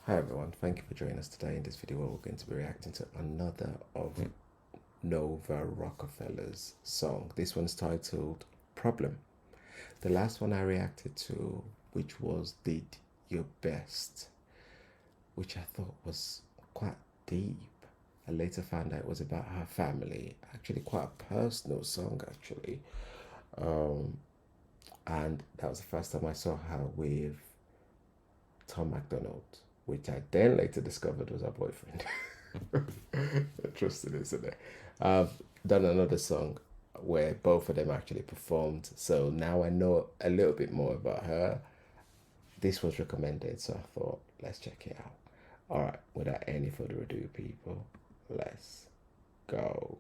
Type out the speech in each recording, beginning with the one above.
Hi everyone, thank you for joining us today. In this video we're going to be reacting to another of Nova Rockafeller's song. This one's titled Problem. The last one I reacted to, which was Did Your Best, which I thought was quite deep. I later found out it was about her family, actually quite a personal song actually. And that was the first time I saw her with Tom McDonald, which I then later discovered was her boyfriend. Interesting, isn't it? I've done another song where both of them actually performed, so now I know a little bit more about her. This was recommended, so I thought, let's check it out. All right, without any further ado, people, let's go.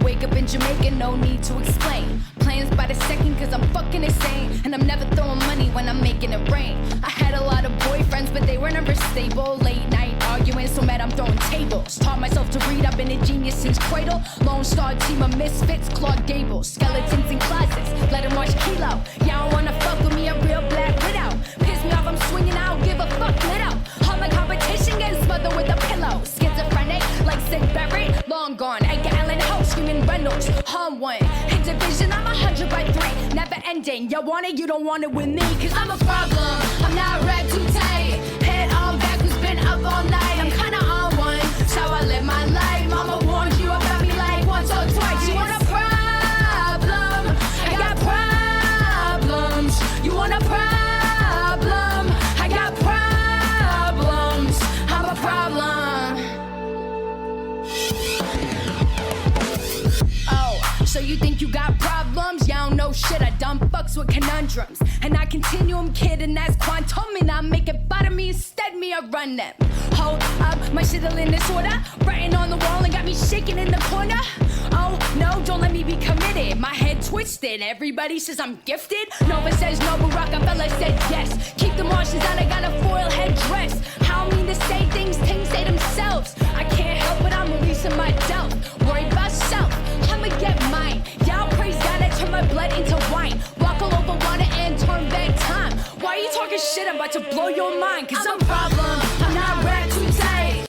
Wake up in Jamaica, no need to explain. Plans by the second cause I'm fucking insane. And I'm never throwing money when I'm making it rain. I had a lot of boyfriends but they were never stable. Late night arguing, so mad I'm throwing tables. Taught myself to read, I've been a genius since cradle. Lone Star team of misfits, Claude Gable. Skeletons in closets, let him watch Kilo. Y'all wanna fuck with me, a real black widow. Piss me off, I'm swinging, I don't give a fuck, lit out. All my competition getting smothered with a pillow. Schizophrenic, like Sid Barrett, long gone. Edgar Allan Poe, screaming Reynolds, home one. In division, I'm 100 by 3, never ending. You want it, you don't want it with me, cause I'm a problem. I'm not wrapped too tight. Head on back, who's been up all night. I'm kinda on one, so I live my life. Mama warned you about me like once or twice. You want a problem? I got problems. You want a problem? I got problems. I'm a problem. So you think you got problems? Y'all don't know shit, I done fucks with conundrums. And I continuum kid and that's quantum. And I make it bottom me instead, me I run them. Hold up, my shit all in disorder. Writing on the wall and got me shaking in the corner. Oh no, don't let me be committed. My head twisted, everybody says I'm gifted. Nova says Nova Rockafeller said yes. Keep the Martians out, I got a foil head dress. I don't mean to say things say themselves. I can't help it, I'm releasing my doubt. Worry about self, I'ma get mine. Y'all praise God, I turn my blood into wine. Walk all over water and turn back time. Why are you talking shit? I'm about to blow your mind. Cause I'm a problem, I'm not wrapped too tight.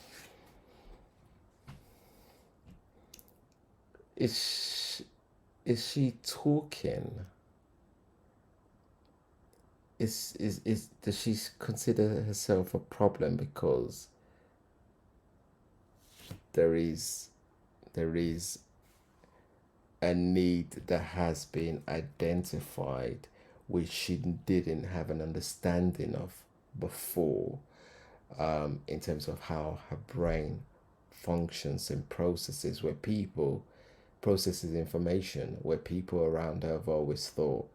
Is she talking? Does she consider herself a problem because there is a need that has been identified which she didn't have an understanding of before, in terms of how her brain functions and processes, where people processes information, where people around her have always thought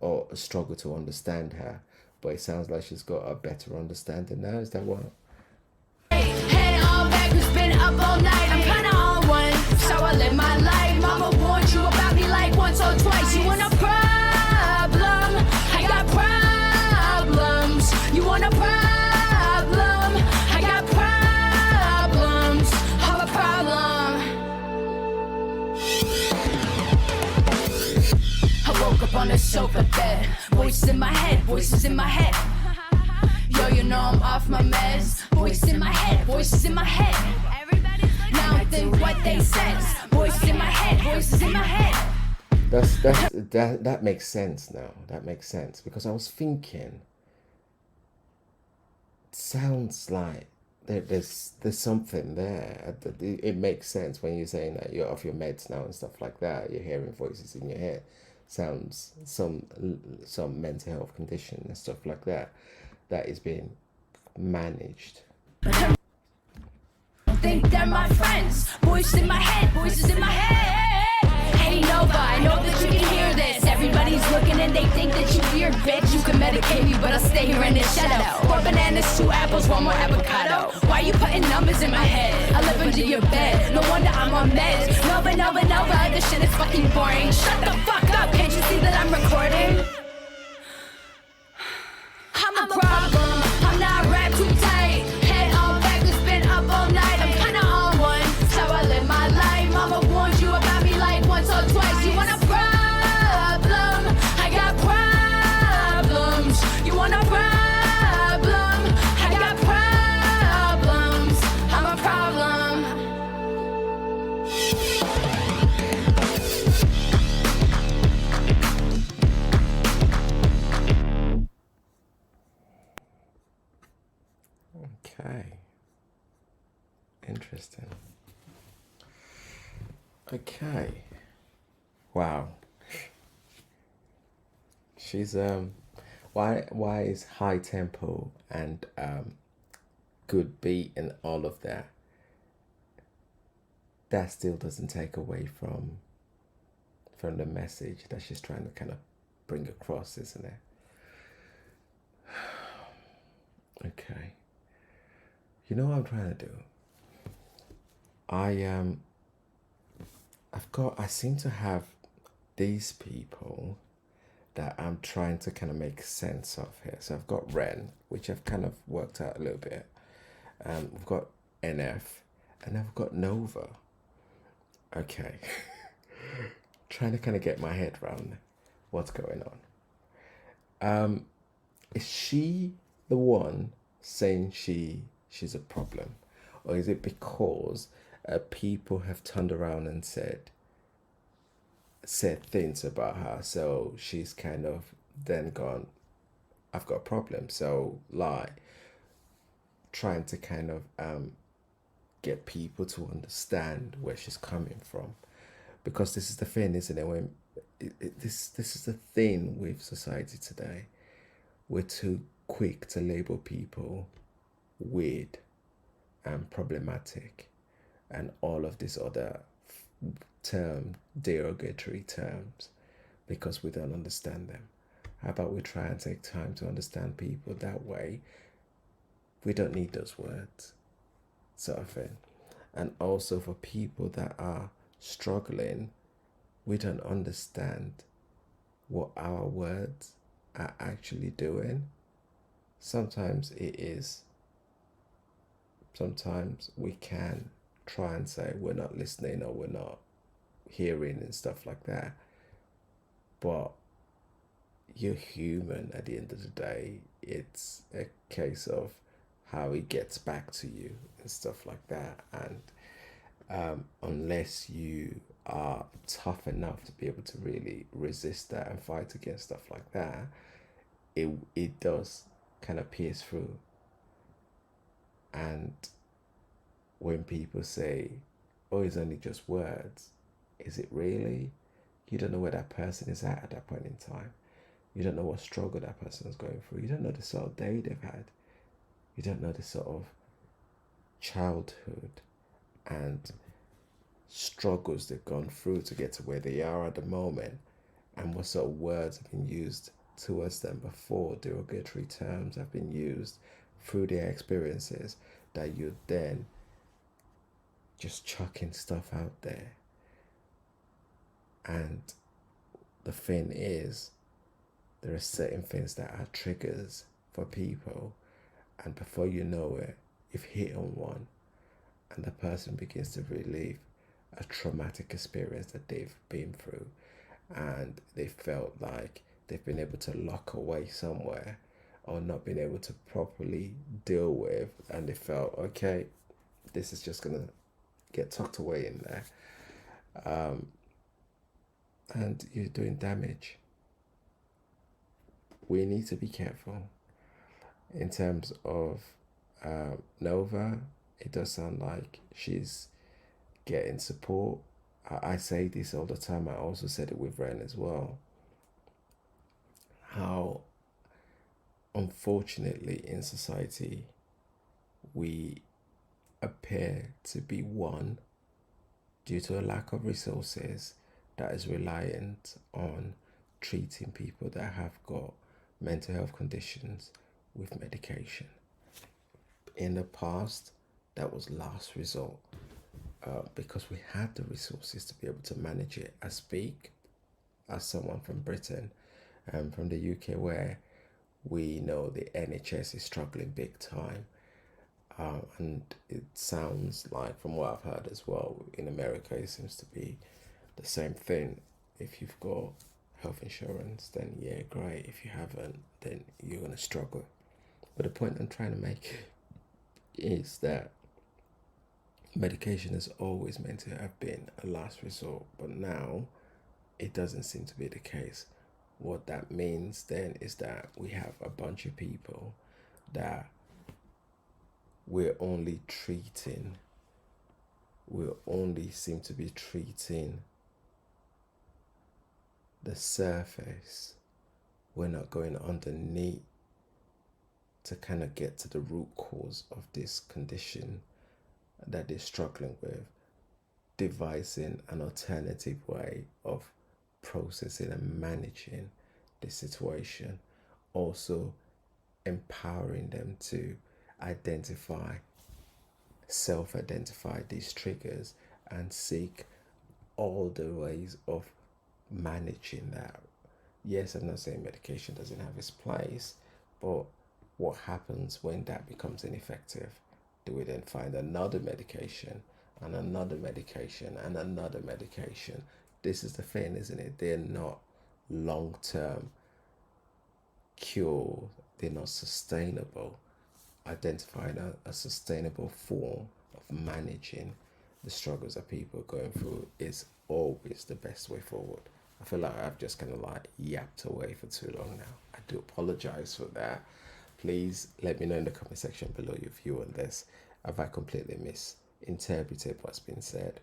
or struggle to understand her, but it sounds like she's got a better understanding now. Is that what? Head on back, who's been up all night. I'm kinda on one, so I live my life. Mama warned you about me like once or twice. You want a problem? I got problems. You want a problem? I got problems. I'm a problem. I woke up on the sofa bed. Voices in my head, voices in my head. Yo, you know I'm off my meds. Voices in my head, voices in my head. Now I think what they said. Voices in my head, voices in my head. That makes sense now. That makes sense, because I was thinking, it sounds like there's something there. It makes sense when you're saying that you're off your meds now and stuff like that. You're hearing voices in your head. Sounds some mental health condition and stuff like that is being managed. Think they're my friends. Voices in my head, voices in my head. Hey Nova, I know that you can hear this. Everybody's looking and they think that you weird, bitch. You can medicate me, but I'll stay here in the shadow. 4 bananas, 2 apples, 1 more avocado. Why you putting numbers in my head? I live under your bed. No wonder I'm on meds. Nova, Nova, Nova, this shit is fucking boring. Shut the fuck up, can't you see that I'm Okay. Wow. She's why is high tempo and good beat and all of that, that still doesn't take away from the message that she's trying to kind of bring across, isn't it? Okay. You know what I'm trying to do? I I seem to have these people that I'm trying to kind of make sense of here. So I've got Ren, which I've kind of worked out a little bit. We've got NF, and I've got Nova. Okay. Trying to kind of get my head around what's going on. Is she the one saying she's a problem, or is it because people have turned around and said things about her, so she's kind of then gone, I've got a problem, so lie, trying to kind of get people to understand where she's coming from, because this is the thing, isn't it? When this is the thing with society today, we're too quick to label people weird and problematic and all of these other derogatory terms, because we don't understand them. How about we try and take time to understand people? That way we don't need those words, sort of thing. And also for people that are struggling, we don't understand what our words are actually doing. Sometimes it is, sometimes we can try and say we're not listening or we're not hearing and stuff like that. But you're human at the end of the day. It's a case of how it gets back to you and stuff like that. And unless you are tough enough to be able to really resist that and fight against stuff like that, it does kind of pierce through. And when people say, oh, it's only just words, is it really? You don't know where that person is at that point in time. You don't know what struggle that person is going through. You don't know the sort of day they've had. You don't know the sort of childhood and struggles they've gone through to get to where they are at the moment, and what sort of words have been used towards them before, derogatory terms have been used through their experiences, that you then just chucking stuff out there. And the thing is, there are certain things that are triggers for people, and before you know it, you've hit on one, and the person begins to relive a traumatic experience that they've been through, and they felt like they've been able to lock away somewhere or not been able to properly deal with, and they felt, okay, this is just gonna get tucked away in there, and you're doing damage. We need to be careful. In terms of Nova, it does sound like she's getting support. I say this all the time. I also said it with Ren as well. How unfortunately in society we appear to be one due to a lack of resources that is reliant on treating people that have got mental health conditions with medication. In the past, that was last resort, because we had the resources to be able to manage it. I speak as someone from Britain and from the UK, where we know the NHS is struggling big time. And it sounds like, from what I've heard as well, in America, it seems to be the same thing. If you've got health insurance, then yeah, great. If you haven't, then you're going to struggle. But the point I'm trying to make is that medication has always meant to have been a last resort, but now it doesn't seem to be the case. What that means then is that we have a bunch of people that we're only treating we only seem to be treating the surface. We're not going underneath to kind of get to the root cause of this condition that they're struggling with, devising an alternative way of processing and managing the situation, also empowering them to identify, self identify these triggers and seek all the ways of managing that. Yes, I'm not saying medication doesn't have its place, but what happens when that becomes ineffective? Do we then find another medication and another medication and another medication? This is the thing, isn't it? They're not long term cure, they're not sustainable. Identifying a sustainable form of managing the struggles that people are going through is always the best way forward. I feel like I've just kind of like yapped away for too long now. I do apologize for that. Please let me know in the comment section below your view on this. Have I completely misinterpreted what's been said?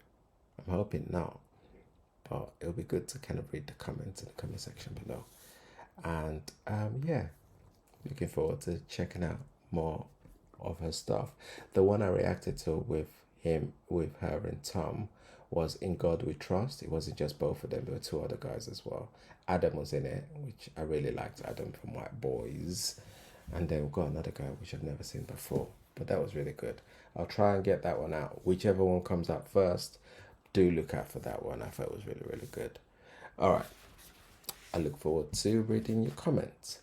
I'm hoping not, but it'll be good to kind of read the comments in the comment section below. And yeah, looking forward to checking out more of her stuff. The one I reacted to with her and Tom was In God We Trust. It wasn't just both of them, there were two other guys as well. Adam was in it, which I really liked Adam from White Boys. And then we've got another guy which I've never seen before, but that was really good. I'll try and get that one out. Whichever one comes out first, do look out for that one. I thought it was really, really good. All right. I look forward to reading your comments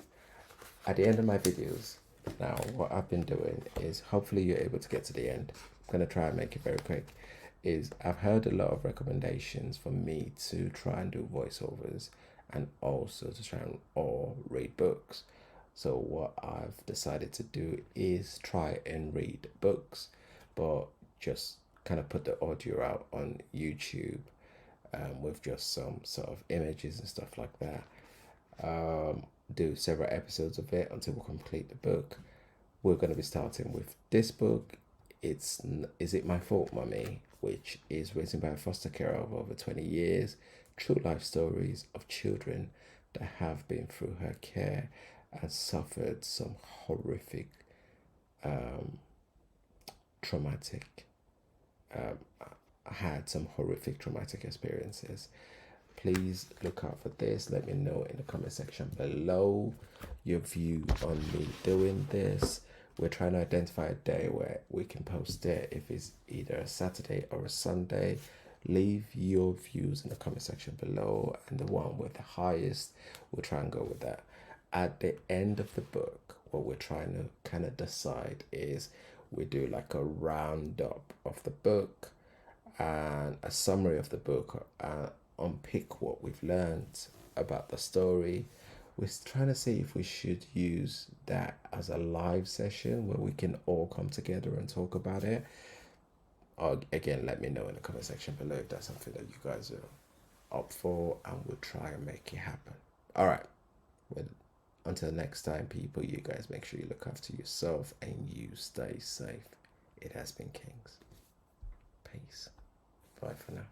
at the end of my videos. Now, what I've been doing is, hopefully you're able to get to the end. I'm going to try and make it very quick. I've heard a lot of recommendations for me to try and do voiceovers and also to try and or read books. So what I've decided to do is try and read books, but just kind of put the audio out on YouTube with just some sort of images and stuff like that. Do several episodes of it until we complete the book. We're going to be starting with this book. It's Is It My Fault, Mummy? Which is written by a foster carer of over 20 years. True life stories of children that have been through her care and suffered some horrific, traumatic, had some horrific traumatic experiences. Please look out for this. Let me know in the comment section below your view on me doing this. We're trying to identify a day where we can post it, if it's either a Saturday or a Sunday. Leave your views in the comment section below, and the one with the highest, we'll try and go with that. At the end of the book, what we're trying to kind of decide is we do like a roundup of the book and a summary of the book, unpick what we've learned about the story. We're trying to see if we should use that as a live session where we can all come together and talk about it. Or again, let me know in the comment section below if that's something that you guys are up for, and we'll try and make it happen. All right. Well, until next time, people, you guys make sure you look after yourself and you stay safe. It has been Kings. Peace. Bye for now.